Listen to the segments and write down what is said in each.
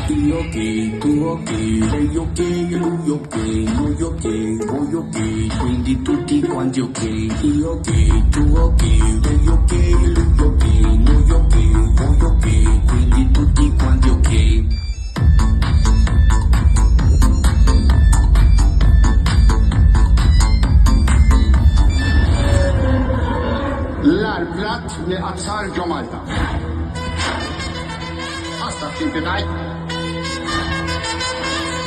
Io ok, tu ok, lei ok, lui ok, noi ok, voi ok, quindi tutti quanti ok. Io ok, tu ok, lei ok, lui ok, noi ok, voi ok, quindi tutti quanti ok. L-arblat li qazzar ġo Malta. Għasta tinti tajt.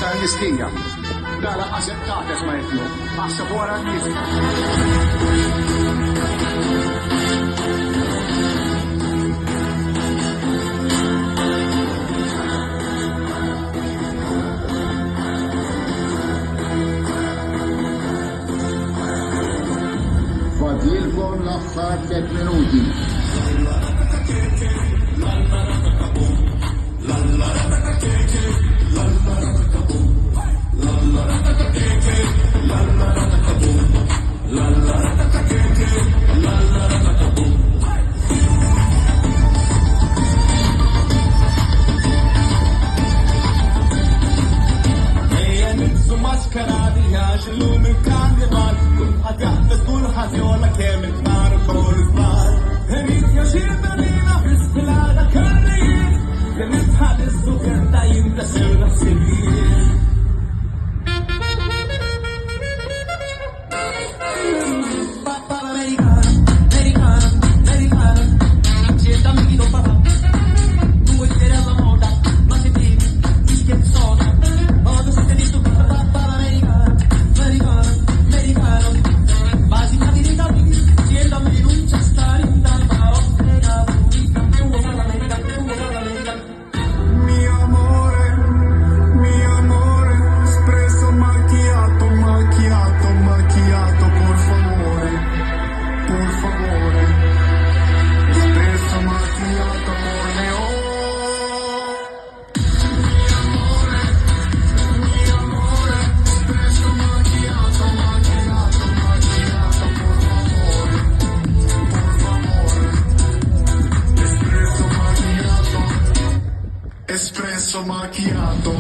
Tal-mistija. Dala għasettates ma jitlu. Għassa fuqra n-nis. Fadlilkom l-axħar 3 minuti. Maskaradi jaġlu minn Karnival, kulħadd jaħbes kulħadd jola kemm il-kbar ukoll il-kbar. Ħemit jaxir Berlina fl-istilada Karnival, li nitħares dukerta jintasir naħsibin. Espresso macchiato.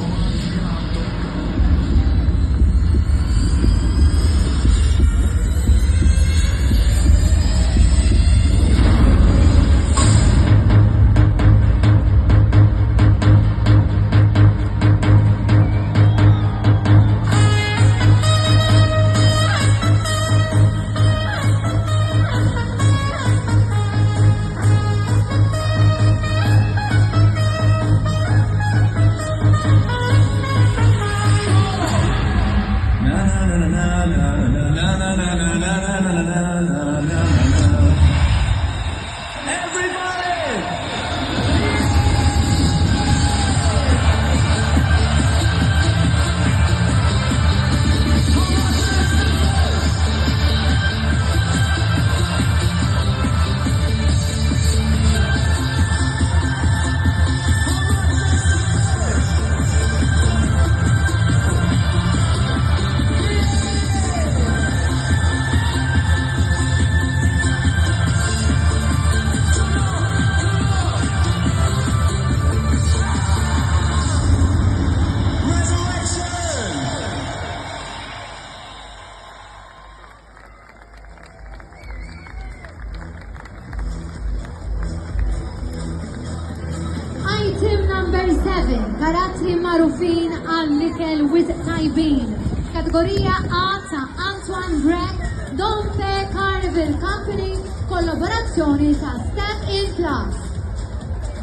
Item number 7, karattri marufin għall-ikel with tajbin. Kategorija A ta' Antoine Breck, Dompe Karnival Company, kollaborazzjoni ta' Step in Class.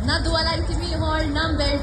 Naddu għal item ieħor number 10.